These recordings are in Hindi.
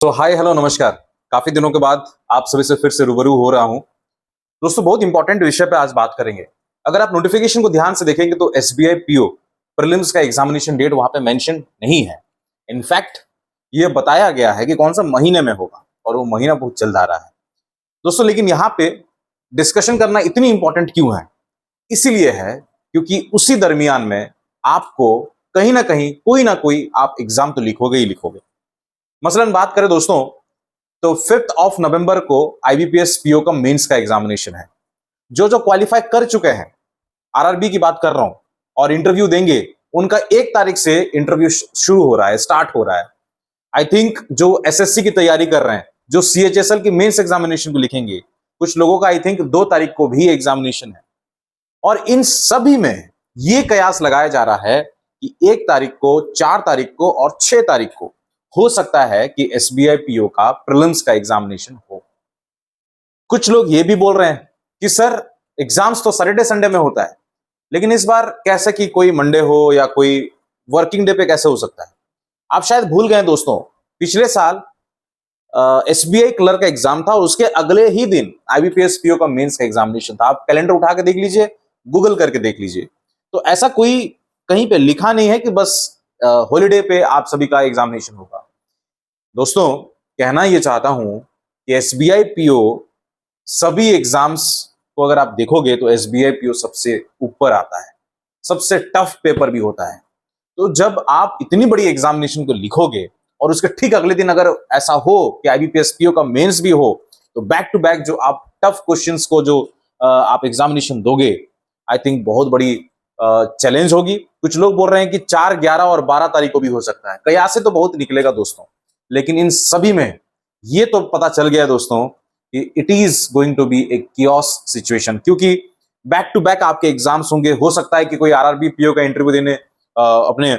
तो हाय हेलो नमस्कार। काफी दिनों के बाद आप सभी से फिर से रूबरू हो रहा हूं। दोस्तों बहुत इंपॉर्टेंट विषय पे आज बात करेंगे। अगर आप नोटिफिकेशन को ध्यान से देखेंगे तो एसबीआई पीओ प्रीलिम्स का एग्जामिनेशन डेट वहां पे मेंशन नहीं है। इनफैक्ट ये बताया गया है कि कौन सा महीने में होगा और वो महीना बहुत जल्द आ रहा है दोस्तों। लेकिन यहाँ पे डिस्कशन करना इतनी इंपॉर्टेंट क्यों है? इसीलिए है क्योंकि उसी दरमियान में आपको कहीं ना कोई आप एग्जाम तो लिखोगे ही लिखोगे। मसलन बात करें दोस्तों तो 5 ऑफ नवंबर को आईबीपीएस पीओ का मेंस का एग्जामिनेशन है। जो जो क्वालिफाई कर चुके हैं, आरआरबी की बात कर रहा हूं, और इंटरव्यू देंगे, उनका 1 तारीख से इंटरव्यू शुरू हो रहा है, स्टार्ट हो रहा है। आई थिंक जो एसएससी की तैयारी कर रहे हैं, जो सीएचएसएल की मेंस एग्जामिनेशन को लिखेंगे, कुछ लोगों का आई थिंक 2 तारीख को भी एग्जामिनेशन है। और इन सभी में यह कयास लगाया जा रहा है कि 1 तारीख को, 4 तारीख को और 6 तारीख को हो सकता है कि एसबीआई पीओ का प्रीलिम्स का एग्जामिनेशन हो। कुछ लोग ये भी बोल रहे हैं कि सर एग्जाम्स तो सैटरडे संडे में होता है, लेकिन इस बार कैसे कि कोई मंडे हो या कोई वर्किंग डे पे कैसे हो सकता है? आप शायद भूल गए दोस्तों, पिछले साल एसबीआई क्लर्क का एग्जाम था और उसके अगले ही दिन आईबीपीएस पीओ का मेंस का एग्जामिनेशन था। आप कैलेंडर उठा के देख लीजिए, गूगल करके देख लीजिए। तो ऐसा कोई कहीं पे लिखा नहीं है कि बस हॉलीडे पे आप सभी का एग्जामिनेशन होगा। दोस्तों कहना यह चाहता हूं कि एसबीआई पीओ सभी एग्जाम्स को अगर आप देखोगे तो एसबीआई पीओ सबसे ऊपर आता है, सबसे टफ पेपर भी होता है। तो जब आप इतनी बड़ी एग्जामिनेशन को लिखोगे और उसके ठीक अगले दिन अगर ऐसा हो कि आईबीपीएस पीओ का मेंस भी हो, तो बैक टू बैक जो आप टफ क्वेश्चंस को जो आप एग्जामिनेशन दोगे, आई थिंक बहुत बड़ी चैलेंज होगी। कुछ लोग बोल रहे हैं कि 4, 11 और 12 तारीख को भी हो सकता है। कयास से तो बहुत निकलेगा दोस्तों, लेकिन इन सभी में ये तो पता चल गया दोस्तों कि it is going to be a chaos situation, क्योंकि बैक टू बैक आपके एग्जाम्स होंगे। हो सकता है कि कोई आरआरबी पीओ का इंटरव्यू देने अपने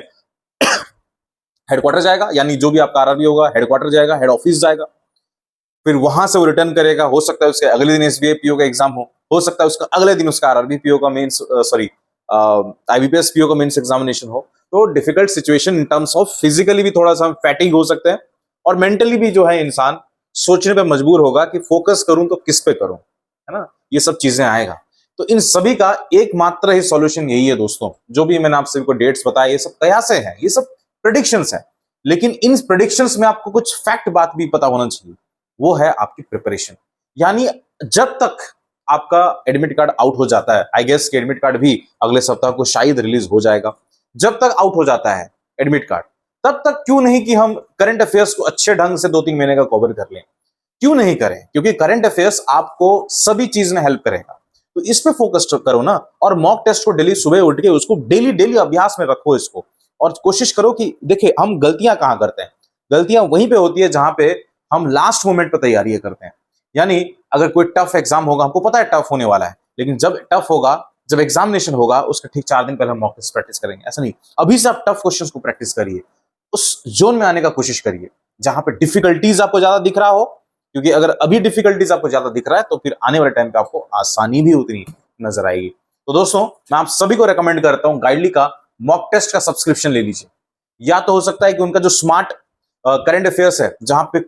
हेडक्वार्टर जाएगा, यानी जो भी आपका आरआरबी होगा हेडक्वार्टर जाएगा, हेड ऑफिस जाएगा, फिर वहां से वो रिटर्न करेगा। हो सकता है उसके अगले दिन एसबीआई पीओ का एग्जाम हो सकता है उसका अगले दिन उसका आरआरबी पीओ का मेंस आईबीपीएस पीओ का मेंस एग्जामिनेशन हो। तो difficult situation in terms of physically भी थोड़ा सा फैटिग हो सकते हैं, और मेंटली भी जो है इंसान सोचने पे मजबूर होगा कि फोकस करूं तो किस पे करूं, है ना? ये सब चीजें आएगा। तो इन सभी का एकमात्र ही सॉल्यूशन यही है दोस्तों। जो भी मैंने आप सभी को डेट्स बताया, ये सब कयासे हैं, ये सब प्रेडिक्शंस हैं, लेकिन इन प्रेडिक्शंस में आपको कुछ फैक्ट बात भी पता होना चाहिए। वो है आपकी प्रिपरेशन। यानी जब तक आपका एडमिट कार्ड आउट हो जाता है, आई गेस कि एडमिट कार्ड भी अगले सप्ताह को शायद रिलीज हो जाएगा, जब तक आउट हो जाता है एडमिट कार्ड, तब तक क्यों नहीं कि हम करंट अफेयर्स को अच्छे ढंग से 2-3 महीने का कवर कर लें? क्यों नहीं करें? क्योंकि करंट अफेयर्स आपको सभी चीज में हेल्प करेगा। तो इस पे फोकस करो ना, और मॉक टेस्ट को डेली सुबह उठ के उसको डेली अभ्यास में रखो इसको, और कोशिश करो कि देखिए हम गलतियां कहां करते हैं। गलतियां वहीं पे होती है जहां पे हम लास्ट मोमेंट पे तैयारी करते हैं। यानी अगर कोई टफ एग्जाम होगा, हमको पता है टफ होने वाला है, लेकिन जब टफ होगा, जब एग्जामिनेशन होगा, उसके ठीक 4 दिन पहले हम मॉक टेस्ट प्रैक्टिस करेंगे। ऐसा नहीं, अभी से आप टफ क्वेश्चंस को प्रैक्टिस करिए, उस जोन में आने का कोशिश करिए जहां पे डिफिकल्टीज आपको ज्यादा दिख रहा हो, क्योंकि अगर अभी डिफिकल्टीज आपको ज्यादा दिख रहा है तो फिर आने वाले टाइम पे आपको आसानी भी उतनी नजर आएगी। तो दोस्तों मैं आप सभी को रेकमेंड करता हूं, गाइडली का मॉक टेस्ट का सब्सक्रिप्शन ले लीजिए। या तो हो सकता है कि उनका जो स्मार्ट करंट अफेयर्स है, जहां पे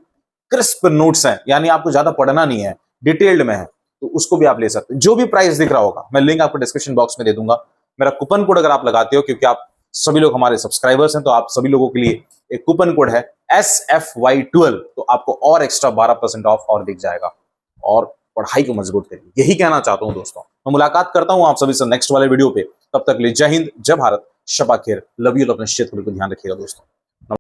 क्रिस्प नोट्स हैं, यानी आपको ज्यादा पढ़ना नहीं है, डिटेल्ड में है, तो उसको भी आप ले सकते हैं। जो भी प्राइस दिख रहा होगा मैं लिंक आपको डिस्क्रिप्शन बॉक्स में दे दूंगा। मेरा कूपन कोड अगर आप लगाते हो, क्योंकि आप सभी लोग हमारे सब्सक्राइबर्स हैं, तो आप सभी लोगों के लिए एक कूपन कोड है SFY12, तो आपको और एक्स्ट्रा 12% ऑफ और दिख जाएगा, और पढ़ाई को मजबूत करिए। यही कहना चाहता हूं दोस्तों। मैं मुलाकात करता हूं आप सभी से नेक्स्ट वाले वीडियो पे। तब तक लिए जय हिंद, जय भारत, शबा खैर, लव यू। अपने क्षेत्र को ध्यान रखिएगा दोस्तों।